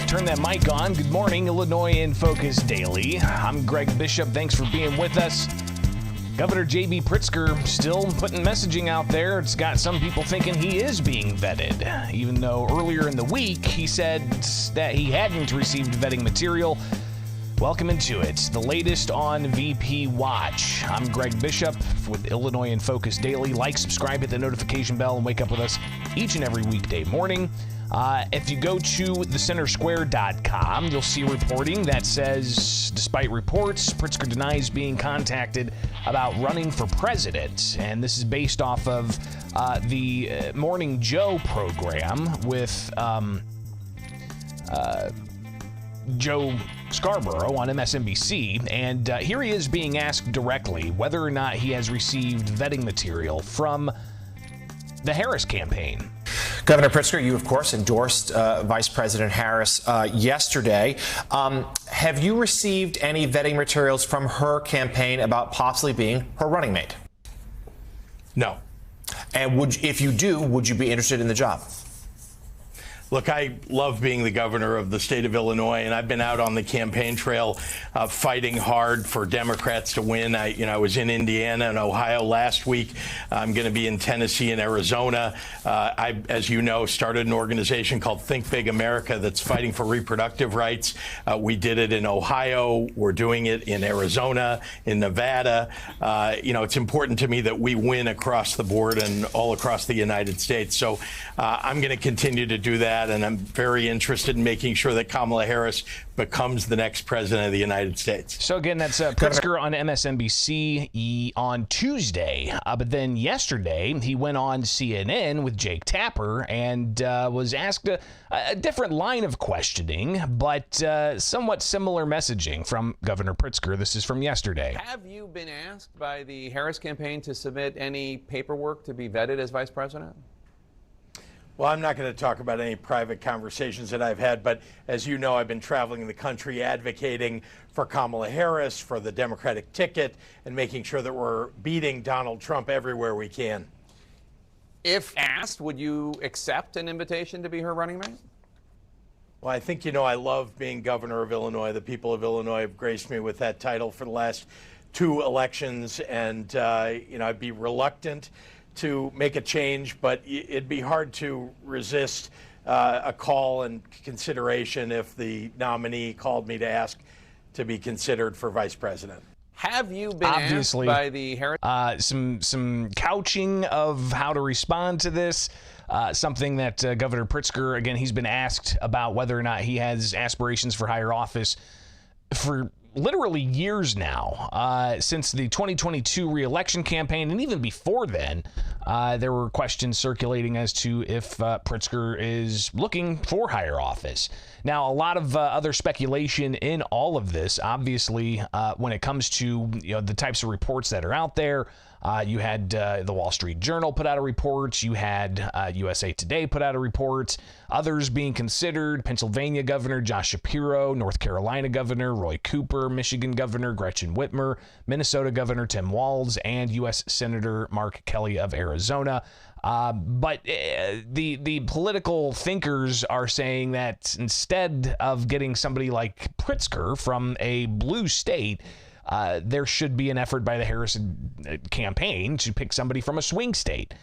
Turn that mic on. Good morning, Illinois in Focus Daily. I'm Greg Bishop. Thanks for being with us. Governor J.B. Pritzker still putting messaging out there. It's got some people thinking he is being vetted, even though earlier in the week he said that he hadn't received vetting material. Welcome into it. The latest on VP Watch. I'm Greg Bishop with Illinois in Focus Daily. Like, subscribe, hit the notification bell, and wake up with us each and every weekday morning. If you go to thecentersquare.com, you'll see reporting that says, despite reports, Pritzker denies being contacted about running for president. And this is based off of the Morning Joe program with Joe Scarborough on MSNBC. And here he is being asked directly whether or not he has received vetting material from the Harris campaign. Governor Pritzker, you, of course, endorsed Vice President Harris yesterday. Have you received any vetting materials from her campaign about possibly being her running mate? No. And if you do, would you be interested in the job? Look, I love being the governor of the state of Illinois, and I've been out on the campaign trail fighting hard for Democrats to win. I was in Indiana and Ohio last week. I'm going to be in Tennessee and Arizona. I, as you know, started an organization called Think Big America that's fighting for reproductive rights. We did it in Ohio. We're doing it in Arizona, in Nevada. It's important to me that we win across the board and all across the United States. So I'm going to continue to do that. And I'm very interested in making sure that Kamala Harris becomes the next president of the United States. So again, that's Pritzker on MSNBC on Tuesday. But then yesterday, he went on CNN with Jake Tapper and was asked a different line of questioning, but somewhat similar messaging from Governor Pritzker. This is from yesterday. Have you been asked by the Harris campaign to submit any paperwork to be vetted as vice president? Well, I'm not going to talk about any private conversations that I've had, but as you know, I've been traveling the country advocating for Kamala Harris, for the Democratic ticket, and making sure that we're beating Donald Trump everywhere we can. If asked, would you accept an invitation to be her running mate? Well, I think, I love being governor of Illinois. The people of Illinois have graced me with that title for the last 2 elections, and, I'd be reluctant to make a change, but it'd be hard to resist a call and consideration if the nominee called me to ask to be considered for vice president. Have you been asked by the Harris? Some couching of how to respond to this. Something that Governor Pritzker, again, he's been asked about whether or not he has aspirations for higher office for literally years now, since the 2022 re-election campaign, and even before then, there were questions circulating as to if Pritzker is looking for higher office. Now, a lot of other speculation in all of this, obviously, when it comes to the types of reports that are out there. You had the Wall Street Journal put out a report. You had USA Today put out a report. Others being considered: Pennsylvania Governor Josh Shapiro, North Carolina Governor Roy Cooper, Michigan Governor Gretchen Whitmer, Minnesota Governor Tim Walz, and U.S. Senator Mark Kelly of Arizona. But the political thinkers are saying that instead of getting somebody like Pritzker from a blue state, there should be an effort by the Harris campaign to pick somebody from a swing state.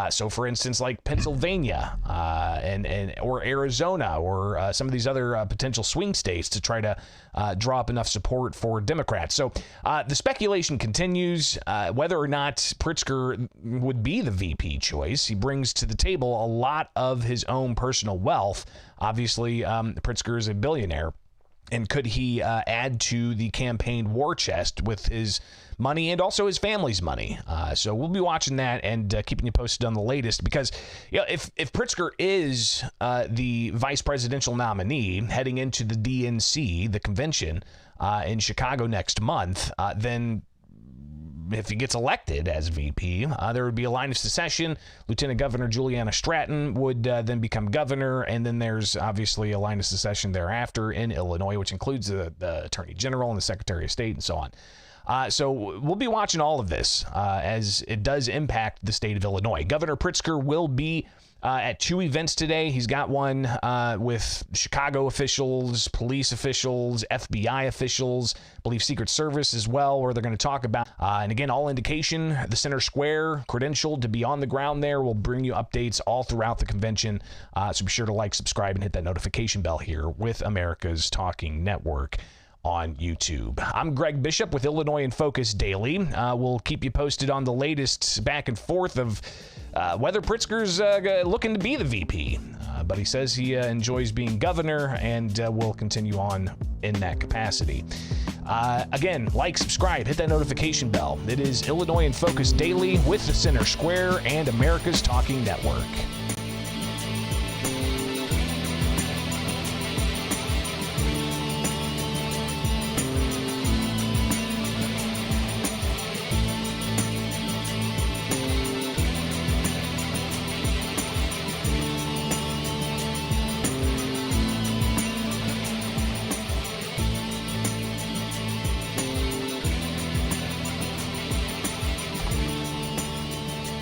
So, for instance, like Pennsylvania or Arizona or some of these other potential swing states to try to draw up enough support for Democrats. So the speculation continues whether or not Pritzker would be the VP choice. He brings to the table a lot of his own personal wealth. Obviously, Pritzker is a billionaire. And could he add to the campaign war chest with his money and also his family's money? So we'll be watching that and keeping you posted on the latest, because if Pritzker is the vice presidential nominee heading into the DNC, the convention in Chicago next month, then if he gets elected as VP, there would be a line of succession. Lieutenant Governor Juliana Stratton would then become governor, and then there's obviously a line of succession thereafter in Illinois, which includes the Attorney General and the Secretary of State and so on. So we'll be watching all of this as it does impact the state of Illinois. Governor Pritzker will be at two events today. He's got one with Chicago officials, police officials, FBI officials, I believe Secret Service as well, where they're going to talk about. And again, all indication, the Center Square credentialed to be on the ground there. We'll bring you updates all throughout the convention. So be sure to like, subscribe, and hit that notification bell here with America's Talking Network on YouTube. I'm Greg Bishop with Illinois in Focus Daily. We'll keep you posted on the latest back and forth of whether Pritzker's looking to be the VP. But he says he enjoys being governor and will continue on in that capacity. Again, like, subscribe, hit that notification bell. It is Illinois in Focus Daily with the Center Square and America's Talking Network.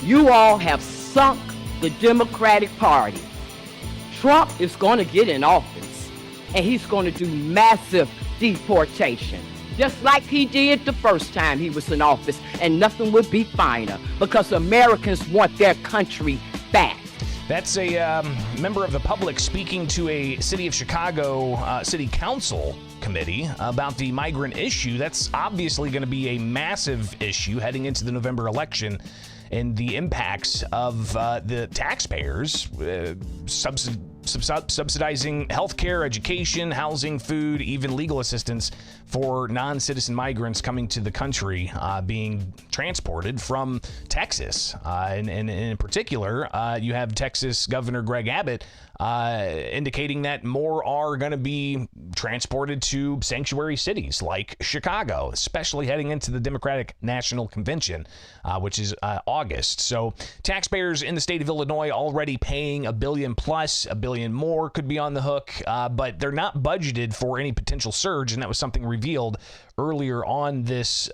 You all have sunk the Democratic Party. Trump is going to get in office, and he's going to do massive deportation, just like he did the first time he was in office, and nothing would be finer because Americans want their country back. That's a member of the public speaking to a City of Chicago City Council committee about the migrant issue. That's obviously going to be a massive issue heading into the November election, and the impacts of the taxpayers subsidizing healthcare, education, housing, food, even legal assistance for non-citizen migrants coming to the country, being transported from Texas. And in particular, you have Texas Governor Greg Abbott indicating that more are going to be transported to sanctuary cities like Chicago, especially heading into the Democratic National Convention, which is August. So taxpayers in the state of Illinois already paying $1 billion plus, $1 billion more could be on the hook, but they're not budgeted for any potential surge, and that was something revealed earlier on this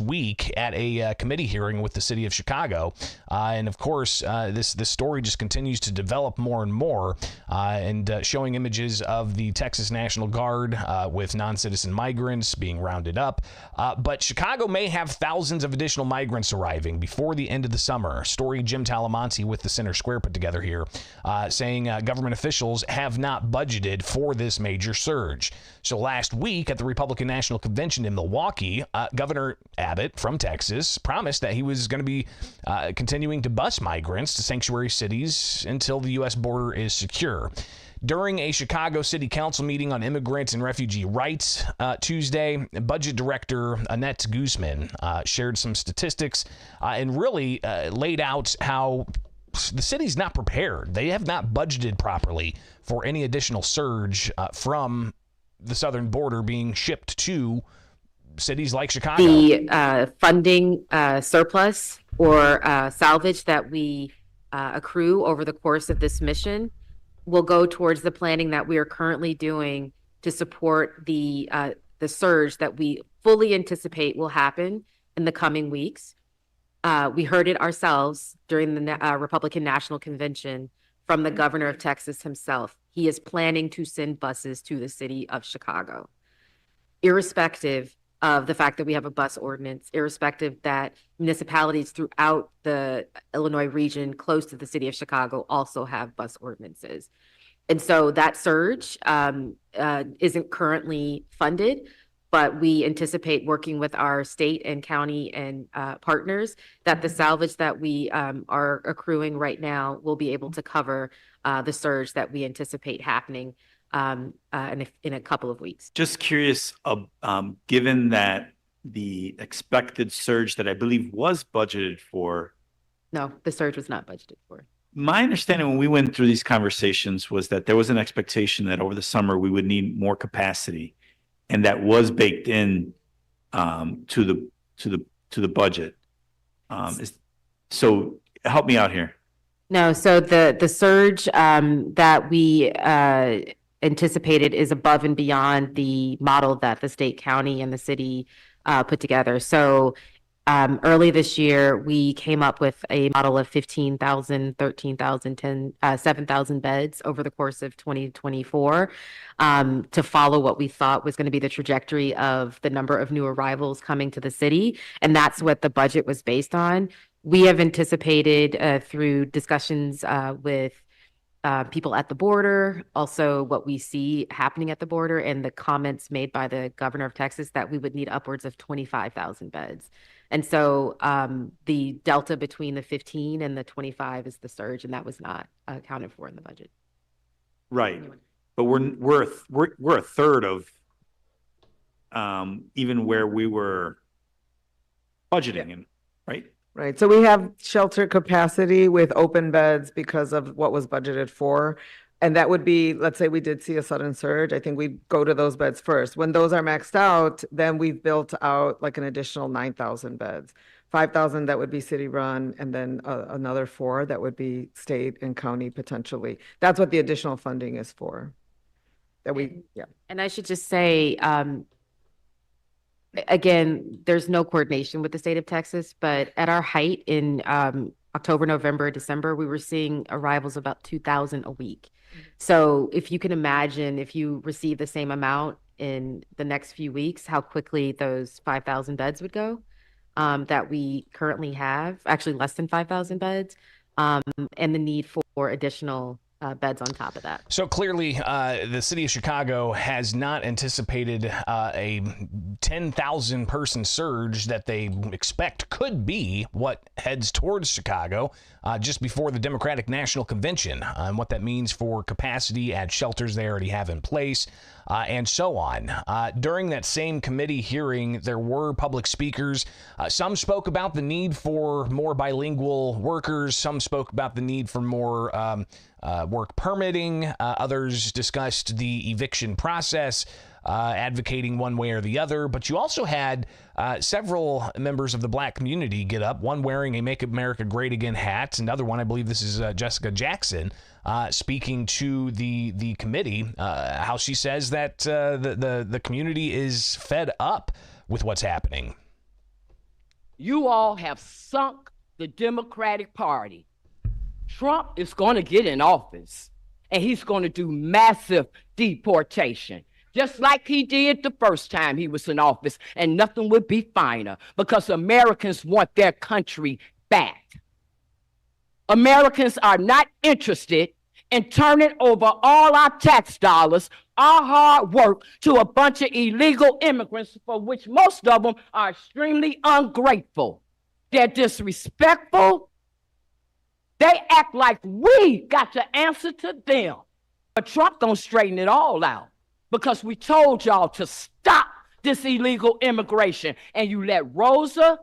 week at a committee hearing with the city of Chicago. And of course, this story just continues to develop more and more, and showing images of the Texas National Guard with non-citizen migrants being rounded up. But Chicago may have thousands of additional migrants arriving before the end of the summer. Story Jim Talamonte with the Center Square put together here, saying government officials have not budgeted for this major surge. So last week at the Republican National Convention in Milwaukee, Governor Abbott from Texas promised that he was going to be continuing to bus migrants to sanctuary cities until the U.S. border is secure. During a Chicago City Council meeting on immigrant and refugee rights Tuesday, Budget Director Annette Guzman shared some statistics and really laid out how the city's not prepared. They have not budgeted properly for any additional surge from the southern border being shipped to cities like Chicago. The funding surplus or salvage that we accrue over the course of this mission will go towards the planning that we are currently doing to support the surge that we fully anticipate will happen in the coming weeks. We heard it ourselves during the Republican National Convention from the governor of Texas himself. He is planning to send buses to the city of Chicago, irrespective of the fact that we have a bus ordinance, irrespective that municipalities throughout the Illinois region close to the city of Chicago also have bus ordinances. And so that surge isn't currently funded, but we anticipate working with our state and county and partners that the salvage that we are accruing right now will be able to cover the surge that we anticipate happening in a couple of weeks. Just curious, given that the expected surge that I believe was budgeted for. No, the surge was not budgeted for. My understanding when we went through these conversations was that there was an expectation that over the summer we would need more capacity, and that was baked in to the budget. So help me out here. No, so the surge that we anticipated is above and beyond the model that the state, county, and the city put together. So early this year, we came up with a model of 15,000, 13,000, 7,000 beds over the course of 2024 to follow what we thought was going to be the trajectory of the number of new arrivals coming to the city. And that's what the budget was based on. We have anticipated through discussions with people at the border, also what we see happening at the border, and the comments made by the governor of Texas that we would need upwards of 25,000 beds. And so the delta between the 15 and the 25 is the surge, and that was not accounted for in the budget. Right, but we're a third of even where we were budgeting in, right? Right. So we have shelter capacity with open beds because of what was budgeted for. And that would be, let's say we did see a sudden surge, I think we'd go to those beds first. When those are maxed out, then we've built out like an additional 9,000 beds. 5,000 that would be city run, and then another 4 that would be state and county potentially. That's what the additional funding is for. And I should just say, again, there's no coordination with the state of Texas, but at our height in October, November, December, we were seeing arrivals about 2,000 a week. So if you can imagine, if you receive the same amount in the next few weeks, how quickly those 5,000 beds would go that we currently have, actually less than 5,000 beds, and the need for additional beds on top of that. So clearly, the city of Chicago has not anticipated a 10,000 person surge that they expect could be what heads towards Chicago just before the Democratic National Convention, and what that means for capacity at shelters they already have in place, and so on. During that same committee hearing, there were public speakers. Some spoke about the need for more bilingual workers. Some spoke about the need for more work permitting. Others discussed the eviction process, advocating one way or the other. But you also had several members of the black community get up, one wearing a Make America Great Again hat, another one, I believe this is Jessica Jackson, speaking to the committee, how she says that the community is fed up with what's happening. You all have sunk the Democratic Party. Trump is going to get in office, and he's going to do massive deportation, just like he did the first time he was in office, and nothing would be finer because Americans want their country back. Americans are not interested in turning over all our tax dollars, our hard work, to a bunch of illegal immigrants, for which most of them are extremely ungrateful. They're disrespectful. They act like we got to answer to them. But Trump don't straighten it all out because we told y'all to stop this illegal immigration, and you let Rosa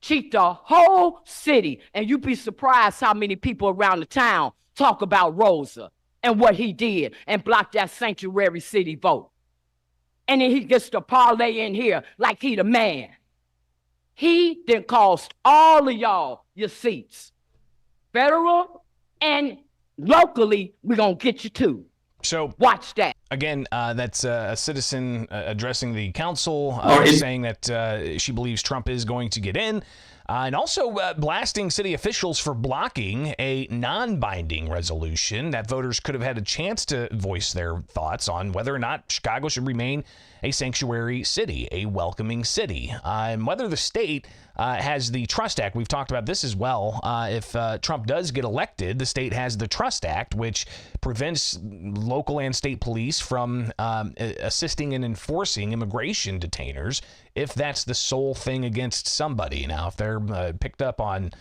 cheat the whole city. And you'd be surprised how many people around the town talk about Rosa and what he did and block that sanctuary city vote. And then he gets to parlay in here like he the man. He then cost all of y'all your seats. Federal and locally, we're going to get you too. So watch that. Again, that's a citizen addressing the council, saying that she believes Trump is going to get in. And also blasting city officials for blocking a non-binding resolution that voters could have had a chance to voice their thoughts on whether or not Chicago should remain a sanctuary city, a welcoming city, and whether the state has the Trust Act. We've talked about this as well. If Trump does get elected, the state has the Trust Act, which prevents local and state police from assisting and enforcing immigration detainers if that's the sole thing against somebody. Now, if they're picked up on,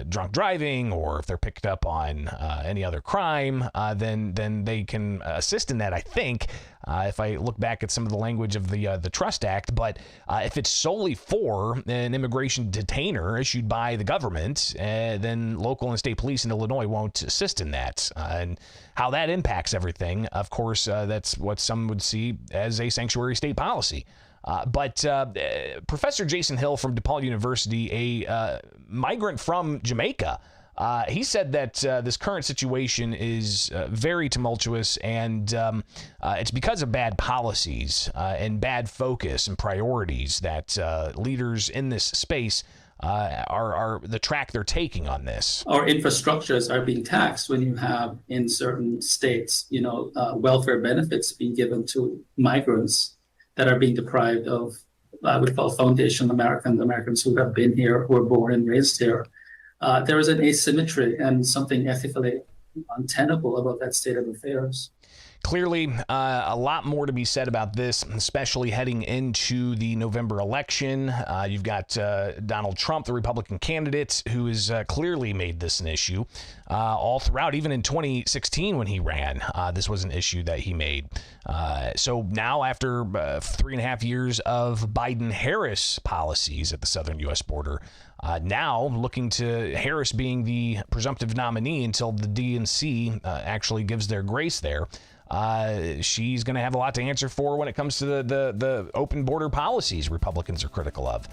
drunk driving, or if they're picked up on any other crime, then they can assist in that, I think, if I look back at some of the language of the Trust Act. But if it's solely for an immigration detainer issued by the government, then local and state police in Illinois won't assist in that. And how that impacts everything, of course, that's what some would see as a sanctuary state policy. But Professor Jason Hill from DePaul University, a migrant from Jamaica, he said that this current situation is very tumultuous, and it's because of bad policies and bad focus and priorities that leaders in this space are the track they're taking on this. Our infrastructures are being taxed when you have in certain states, welfare benefits being given to migrants that are being deprived of, I would call foundational Americans who have been here, who were born and raised here. There is an asymmetry and something ethically untenable about that state of affairs. Clearly, a lot more to be said about this, especially heading into the November election. You've got Donald Trump, the Republican candidate, who has clearly made this an issue all throughout. Even in 2016 when he ran, this was an issue that he made. So now, after 3.5 years of Biden-Harris policies at the southern U.S. border, now looking to Harris being the presumptive nominee until the DNC actually gives their grace there. She's going to have a lot to answer for when it comes to the open border policies Republicans are critical of.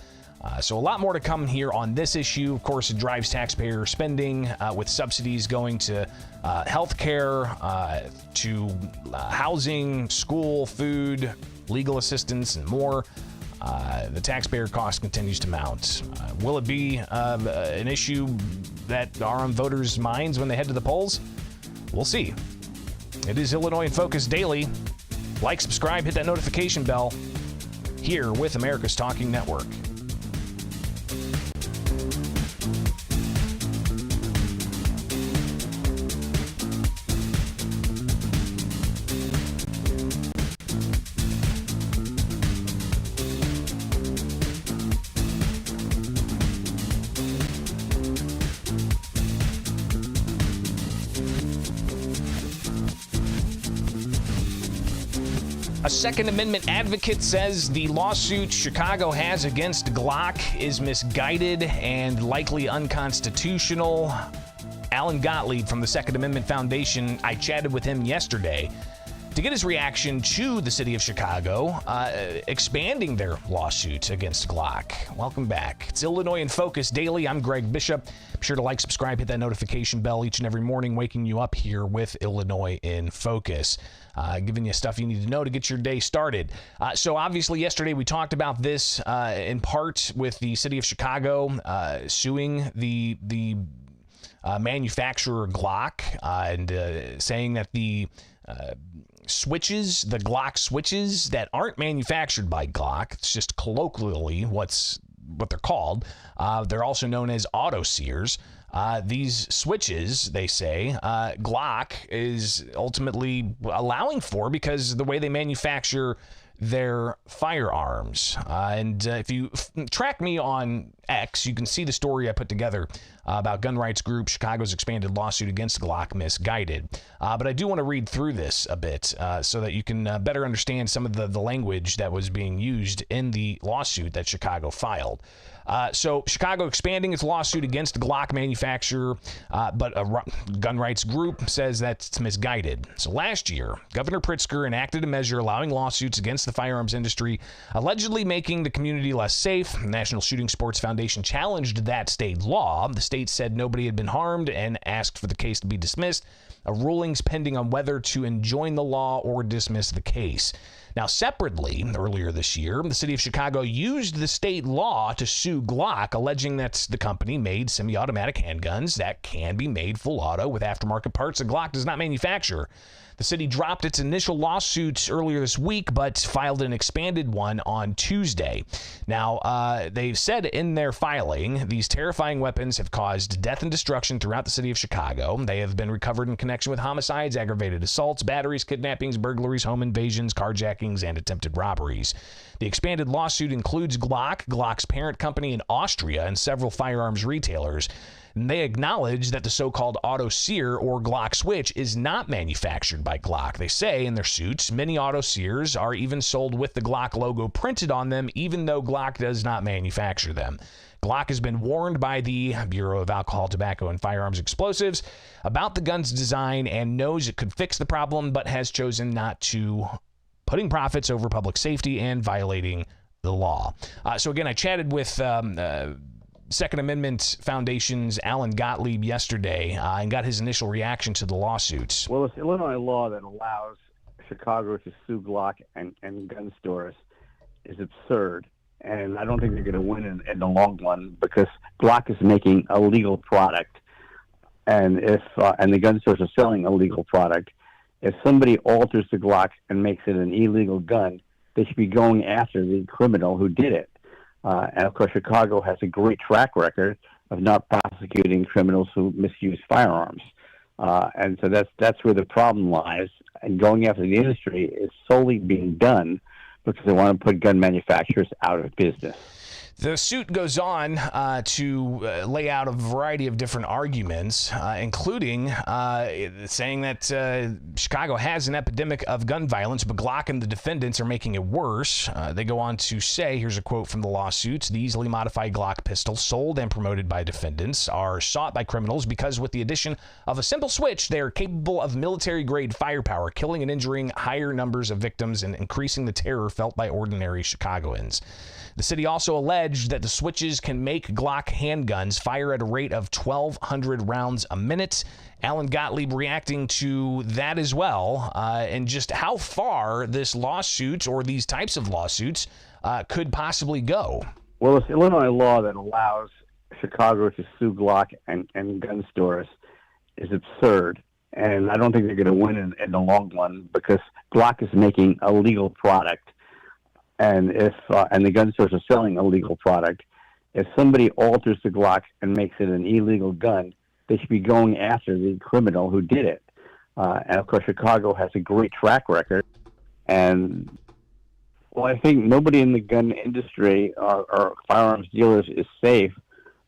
So a lot more to come here on this issue. Of course, it drives taxpayer spending with subsidies going to health care, to housing, school, food, legal assistance, and more. The taxpayer cost continues to mount. Will it be an issue that are on voters' minds when they head to the polls? We'll see. It is Illinois in Focus Daily. Like, subscribe, hit that notification bell here with America's Talking Network. A Second Amendment advocate says the lawsuit Chicago has against Glock is misguided and likely unconstitutional. Alan Gottlieb from the Second Amendment Foundation, I chatted with him yesterday to get his reaction to the city of Chicago expanding their lawsuit against Glock. Welcome back. It's Illinois in Focus Daily. I'm Greg Bishop. Be sure to like, subscribe, hit that notification bell each and every morning, waking you up here with Illinois in Focus. Giving you stuff you need to know to get your day started. So obviously yesterday we talked about this in part with the city of Chicago suing the manufacturer Glock and saying that the switches, the Glock switches that aren't manufactured by Glock, it's just colloquially what they're called. They're also known as auto sears. These switches, they say, Glock is ultimately allowing for because the way they manufacture their firearms. And if you track me on X, you can see the story I put together about gun rights group Chicago's expanded lawsuit against Glock misguided. But I do want to read through this a bit so that you can better understand some of the language that was being used in the lawsuit that Chicago filed. So Chicago expanding its lawsuit against Glock manufacturer, but a gun rights group says that's misguided. So last year, Governor Pritzker enacted a measure allowing lawsuits against the firearms industry, allegedly making the community less safe. The National Shooting Sports Foundation challenged that state law. The state said nobody had been harmed and asked for the case to be dismissed. A ruling's pending on whether to enjoin the law or dismiss the case. Now, separately, earlier this year, the city of Chicago used the state law to sue Glock, alleging that the company made semi-automatic handguns that can be made full auto with aftermarket parts that Glock does not manufacture. The city dropped its initial lawsuit earlier this week, but filed an expanded one on Tuesday. Now, they said in their filing, these terrifying weapons have caused death and destruction throughout the city of Chicago. They have been recovered in connection with homicides, aggravated assaults, batteries, kidnappings, burglaries, home invasions, carjackings, and attempted robberies. The expanded lawsuit includes Glock, Glock's parent company in Austria, and several firearms retailers. And they acknowledge that the so-called auto sear or Glock switch is not manufactured by Glock. They say in their suits, many auto sears are even sold with the Glock logo printed on them, even though Glock does not manufacture them. Glock has been warned by the Bureau of Alcohol, Tobacco, and Firearms Explosives about the gun's design and knows it could fix the problem, but has chosen not to, putting profits over public safety and violating the law. So again, I chatted with Second Amendment Foundation's Alan Gottlieb yesterday and got his initial reaction to the lawsuits. Well, it's Illinois law that allows Chicago to sue Glock and gun stores is absurd. And I don't think they're going to win in the long run because Glock is making a legal product. And if and the gun stores are selling a legal product, if somebody alters the Glock and makes it an illegal gun, they should be going after the criminal who did it. And of course, Chicago has a great track record of not prosecuting criminals who misuse firearms. And so that's where the problem lies. And going after the industry is solely being done because they want to put gun manufacturers out of business. The suit goes on to lay out a variety of different arguments, including saying that Chicago has an epidemic of gun violence, but Glock and the defendants are making it worse. They go on to say, here's a quote from the lawsuits, the easily modified Glock pistols sold and promoted by defendants are sought by criminals because with the addition of a simple switch, they are capable of military-grade firepower, killing and injuring higher numbers of victims and increasing the terror felt by ordinary Chicagoans. The city also alleged that the switches can make Glock handguns fire at a rate of 1,200 rounds a minute. Alan Gottlieb reacting to that as well, and just how far this lawsuit or these types of lawsuits could possibly go. Well, it's Illinois law that allows Chicago to sue Glock and gun stores is absurd. And I don't think they're going to win in the long run because Glock is making a legal product. And if and the gun stores are selling a legal product, if somebody alters the Glock and makes it an illegal gun, they should be going after the criminal who did it. And of course, Chicago has a great track record. And well, I think nobody in the gun industry or firearms dealers is safe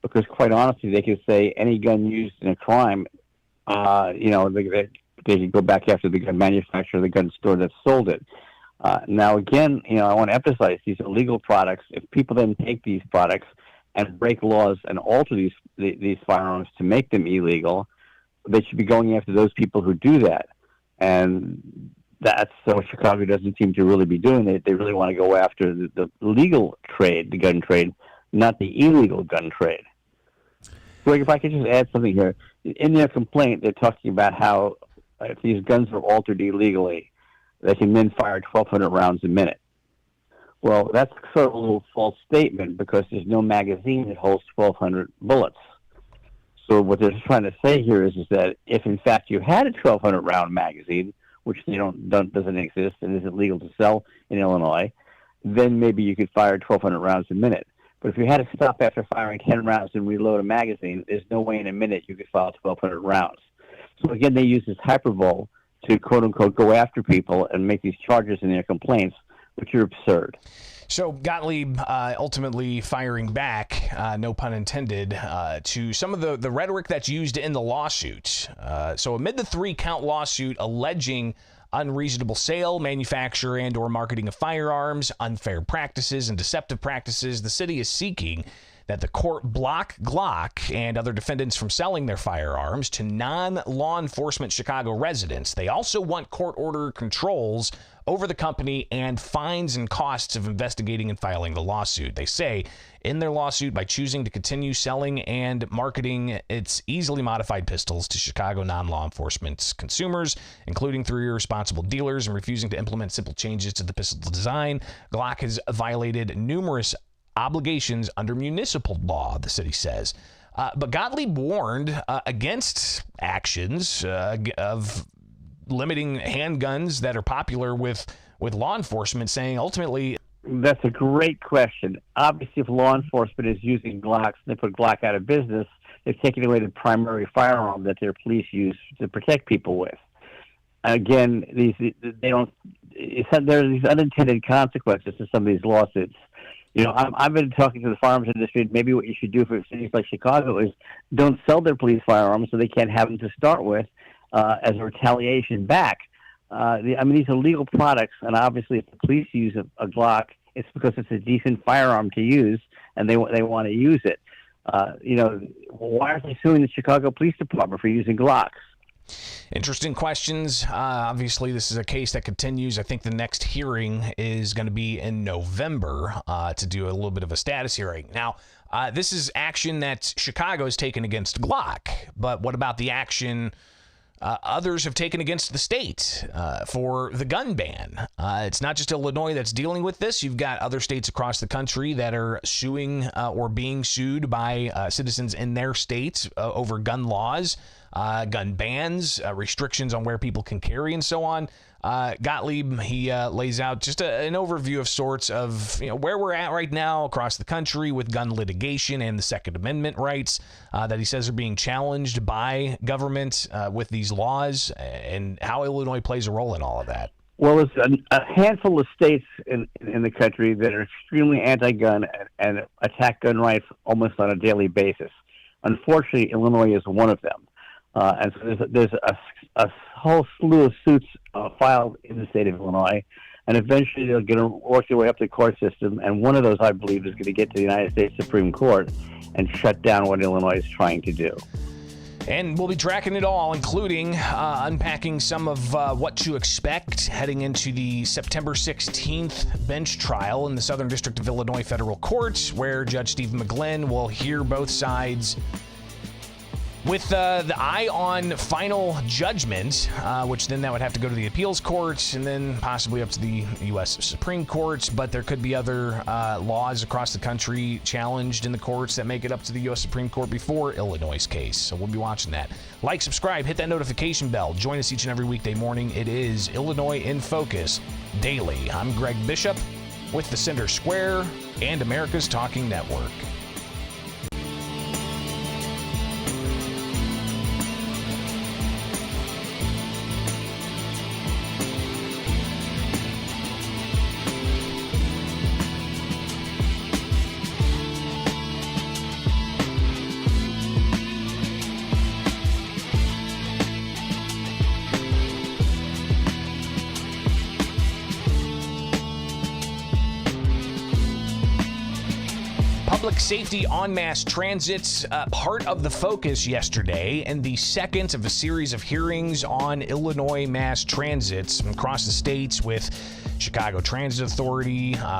because, quite honestly, they could say any gun used in a crime, they could go back after the gun manufacturer, the gun store that sold it. Now, again, I want to emphasize these are legal products. If people then take these products and break laws and alter these firearms to make them illegal, they should be going after those people who do that. And that's what Chicago doesn't seem to really be doing. They really want to go after the legal trade, the gun trade, not the illegal gun trade. Greg, if I could just add something here. In their complaint, they're talking about how if these guns are altered illegally, they can then fire 1,200 rounds a minute. Well, that's sort of a little false statement because there's no magazine that holds 1,200 bullets. So what they're trying to say here is that if, in fact, you had a 1,200 round magazine, which doesn't exist and isn't legal to sell in Illinois, then maybe you could fire 1,200 rounds a minute. But if you had to stop after firing 10 rounds and reload a magazine, there's no way in a minute you could fire 1,200 rounds. So again, they use this hyperbole to, quote-unquote, go after people and make these charges in their complaints, which are absurd. So Gottlieb ultimately firing back, no pun intended, to some of the rhetoric that's used in the lawsuit. So amid the 3-count lawsuit alleging unreasonable sale, manufacture, and or marketing of firearms, unfair practices, and deceptive practices, the city is seeking that the court block Glock and other defendants from selling their firearms to non-law enforcement Chicago residents. They also want court order controls over the company and fines and costs of investigating and filing the lawsuit. They say in their lawsuit, by choosing to continue selling and marketing its easily modified pistols to Chicago non-law enforcement consumers, including through irresponsible dealers, and refusing to implement simple changes to the pistol design, Glock has violated numerous obligations under municipal law, the city says. But Gottlieb warned against actions of limiting handguns that are popular with law enforcement, saying ultimately... That's a great question. Obviously, if law enforcement is using Glocks and they put Glock out of business, they've taken away the primary firearm that their police use to protect people with. Again, there are these unintended consequences to some of these lawsuits. You know, I've been talking to the firearms industry. Maybe what you should do for cities like Chicago is don't sell their police firearms so they can't have them to start with as a retaliation back. These are legal products, and obviously if the police use a Glock, it's because it's a decent firearm to use, and they want to use it. Why aren't they suing the Chicago Police Department for using Glocks? Interesting questions. Obviously, this is a case that continues. I think the next hearing is going to be in November to do a little bit of a status hearing. Now, this is action that Chicago has taken against Glock, but what about the action others have taken against the state for the gun ban? It's not just Illinois that's dealing with this. You've got other states across the country that are suing or being sued by citizens in their states over gun laws, gun bans, restrictions on where people can carry, and so on. Gottlieb, he lays out just an overview of sorts of where we're at right now across the country with gun litigation and the Second Amendment rights that he says are being challenged by government with these laws, and how Illinois plays a role in all of that. Well, there's a handful of states in the country that are extremely anti-gun and attack gun rights almost on a daily basis. Unfortunately, Illinois is one of them. And so there's a whole slew of suits filed in the state of Illinois, and eventually they're going to work their way up the court system, and one of those, I believe, is going to get to the United States Supreme Court and shut down what Illinois is trying to do. And we'll be tracking it all, including unpacking some of what to expect heading into the September 16th bench trial in the Southern District of Illinois Federal Court, where Judge Stephen McGlynn will hear both sides with the eye on final judgment, which then that would have to go to the appeals court and then possibly up to the U.S. Supreme Court. But there could be other laws across the country challenged in the courts that make it up to the U.S. Supreme Court before Illinois' case. So we'll be watching that. Like, subscribe, hit that notification bell. Join us each and every weekday morning. It is Illinois in Focus Daily. I'm Greg Bishop with the Center Square and America's Talking Network. Public safety on mass transit, part of the focus yesterday, and the second of a series of hearings on Illinois mass transits across the states with Chicago Transit Authority, the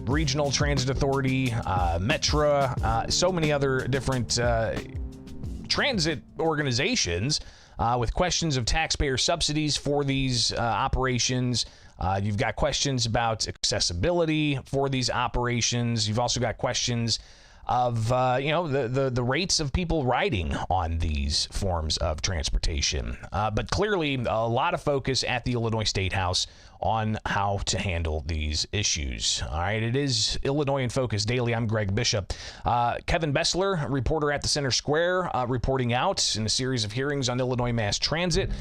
Regional Transit Authority, Metra, so many other different transit organizations with questions of taxpayer subsidies for these operations. You've got questions about accessibility for these operations. You've also got questions of the rates of people riding on these forms of transportation. But clearly, a lot of focus at the Illinois State House on how to handle these issues. All right, it is Illinois in Focus Daily. I'm Greg Bishop. Kevin Bessler, reporter at the Center Square, reporting out in a series of hearings on Illinois mass transit.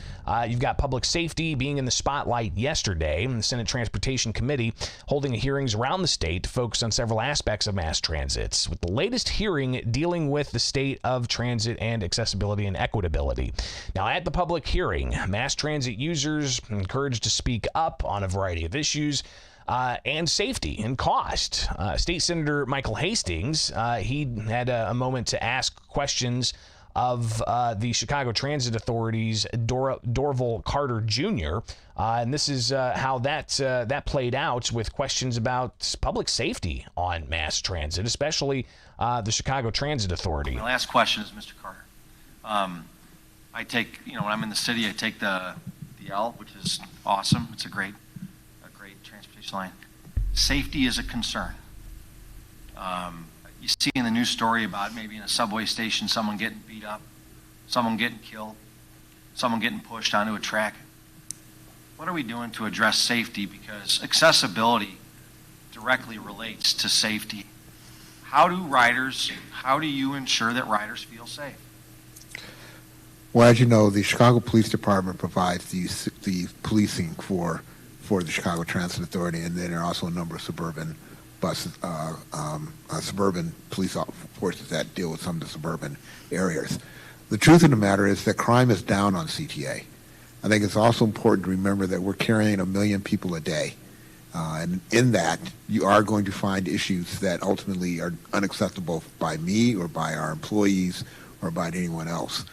You've got public safety being in the spotlight yesterday. The Senate Transportation Committee holding hearings around the state to focus on several aspects of mass transits, with the latest hearing dealing with the state of transit and accessibility and equitability. Now, at the public hearing, mass transit users encouraged to speak up on a variety of issues and safety and cost. State Senator Michael Hastings, he had a moment to ask questions of the Chicago Transit Authority's Dorval Carter Jr., and this is how that played out with questions about public safety on mass transit, especially the Chicago Transit Authority. My last question is, Mr. Carter. I take, when I'm in the city, I take the L, which is awesome. It's a great transportation line. Safety is a concern. You see in the news story about maybe in a subway station, someone getting beat up, someone getting killed, someone getting pushed onto a track. What are we doing to address safety? Because accessibility directly relates to safety. How do you ensure that riders feel safe? Well, as you know, the Chicago Police Department provides the policing for the Chicago Transit Authority, and then there are also a number of suburban suburban police forces that deal with some of the suburban areas. The truth of the matter is that crime is down on CTA. I think it's also important to remember that we're carrying 1 million people a day. And in that, you are going to find issues that ultimately are unacceptable by me or by our employees or by anyone else.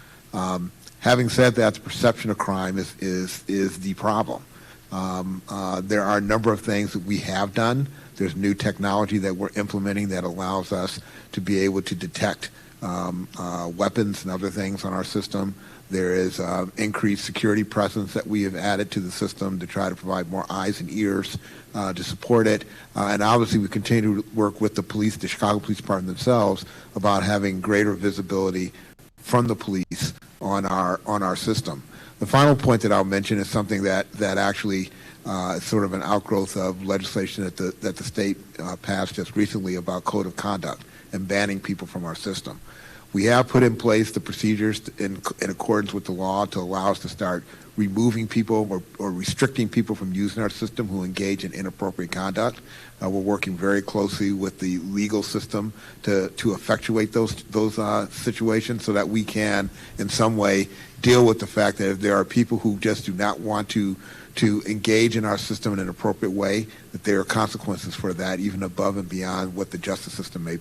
Having said that, the perception of crime is the problem. There are a number of things that we have done. There's new technology that we're implementing that allows us to be able to detect weapons and other things on our system. There is increased security presence that we have added to the system to try to provide more eyes and ears to support it. And obviously we continue to work with the Chicago Police Department themselves about having greater visibility from the police on our system. The final point that I'll mention is something that actually is sort of an outgrowth of legislation that the state passed just recently about code of conduct and banning people from our system. We have put in place the procedures in accordance with the law to allow us to start removing people or restricting people from using our system who engage in inappropriate conduct. We're working very closely with the legal system to effectuate those situations so that we can, in some way, deal with the fact that if there are people who just do not want to engage in our system in an appropriate way, that there are consequences for that, even above and beyond what the justice system may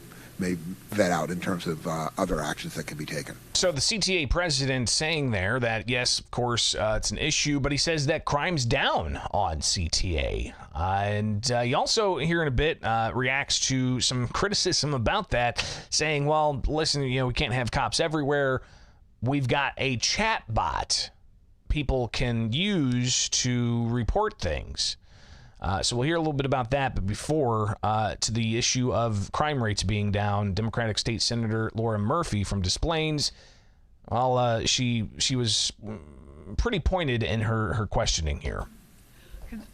vet out in terms of other actions that can be taken. So the CTA president saying there that, yes, of course, it's an issue, but he says that crime's down on CTA. And he also, here in a bit, reacts to some criticism about that, saying, well, listen, we can't have cops everywhere. We've got a chat bot people can use to report things. So we'll hear a little bit about that, but before, to the issue of crime rates being down, Democratic State Senator Laura Murphy from Des Plaines, well, she was pretty pointed in her questioning here.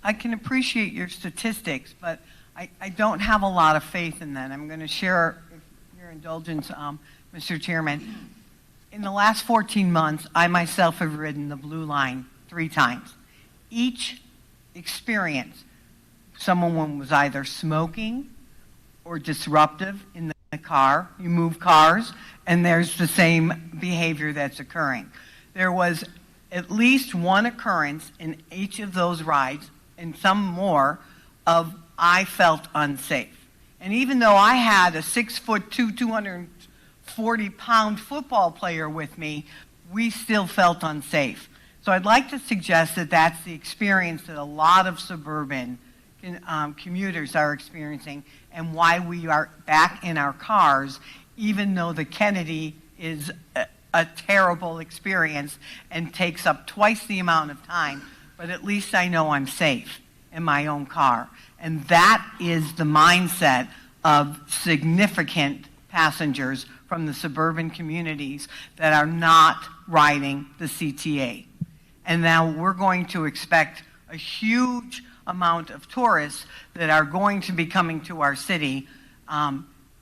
I can appreciate your statistics, but I don't have a lot of faith in that. I'm going to share, if your indulgence, Mr. Chairman. In the last 14 months, I myself have ridden the Blue Line 3 times. Each experience, someone was either smoking or disruptive in the car. You move cars, and there's the same behavior that's occurring. There was at least one occurrence in each of those rides, and some more, of I felt unsafe. And even though I had a 6'2", 240-pound football player with me, we still felt unsafe. So I'd like to suggest that that's the experience that a lot of suburban commuters are experiencing, and why we are back in our cars, even though the Kennedy is a terrible experience and takes up twice the amount of time, but at least I know I'm safe in my own car. And that is the mindset of significant passengers from the suburban communities that are not riding the CTA. And now we're going to expect a huge amount of tourists that are going to be coming to our city.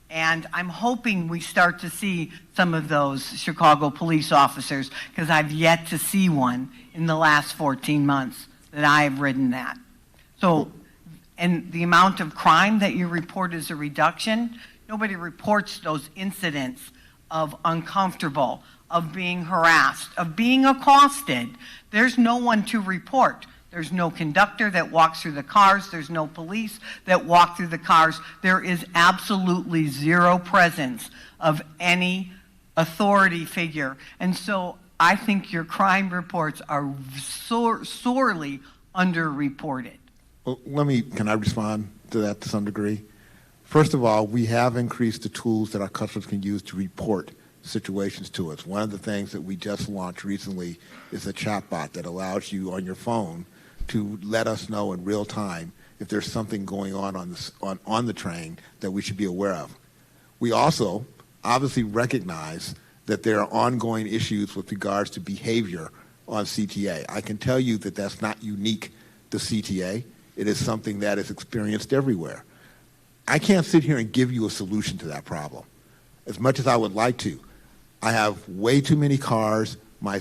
And I'm hoping we start to see some of those Chicago police officers, because I've yet to see one in the last 14 months that I have ridden that. So, and the amount of crime that you report is a reduction. Nobody reports those incidents of uncomfortable, of being harassed, of being accosted. There's no one to report. There's no conductor that walks through the cars. There's no police that walk through the cars. There is absolutely zero presence of any authority figure. And so I think your crime reports are sorely underreported. Well, can I respond to that to some degree? First of all, we have increased the tools that our customers can use to report situations to us. One of the things that we just launched recently is a chatbot that allows you on your phone to let us know in real time if there's something going on the train that we should be aware of. We also obviously recognize that there are ongoing issues with regards to behavior on CTA. I can tell you that that's not unique to CTA. It is something that is experienced everywhere. I can't sit here and give you a solution to that problem, as much as I would like to. I have way too many cars. I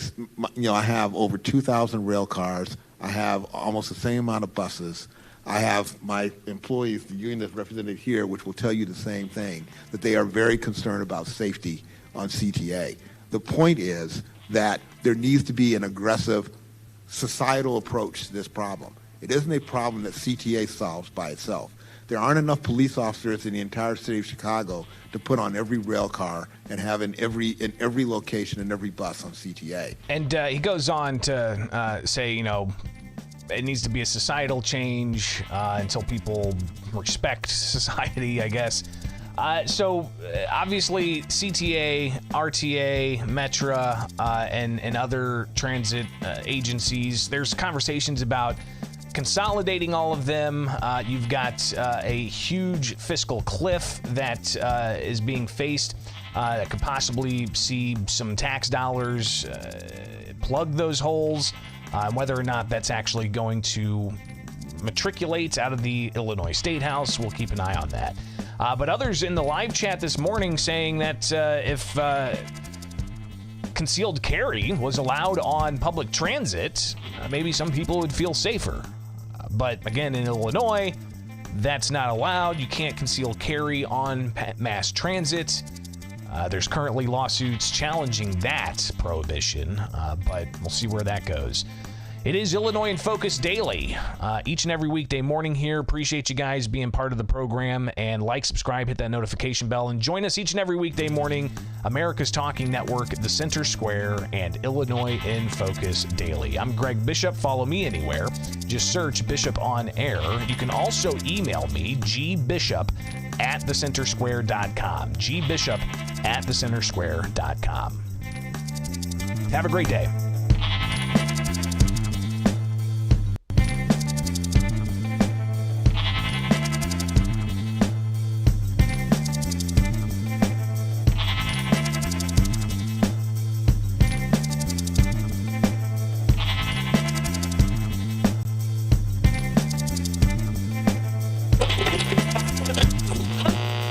have over 2,000 rail cars. I have almost the same amount of buses. I have my employees, the union that's represented here, which will tell you the same thing, that they are very concerned about safety on CTA. The point is that there needs to be an aggressive societal approach to this problem. It isn't a problem that CTA solves by itself. There aren't enough police officers in the entire city of Chicago to put on every rail car and have in every location and every bus on CTA. And he goes on to say, it needs to be a societal change until people respect society, I guess. So obviously CTA, RTA, Metra, and other transit agencies, there's conversations about consolidating all of them. You've got a huge fiscal cliff that is being faced that could possibly see some tax dollars plug those holes. Whether or not that's actually going to matriculate out of the Illinois State House, we'll keep an eye on that. But others in the live chat this morning saying that if concealed carry was allowed on public transit, maybe some people would feel safer. But again, in Illinois, that's not allowed. You can't conceal carry on mass transit. There's currently lawsuits challenging that prohibition, but we'll see where that goes. It is Illinois in Focus Daily, each and every weekday morning here. Appreciate you guys being part of the program, and subscribe, hit that notification bell, and join us each and every weekday morning. America's Talking Network, The Center Square, and Illinois in Focus Daily. I'm Greg Bishop. Follow me anywhere. Just search Bishop on Air. You can also email me, gbishop@thecentersquare.com. gbishop@thecentersquare.com. Have a great day.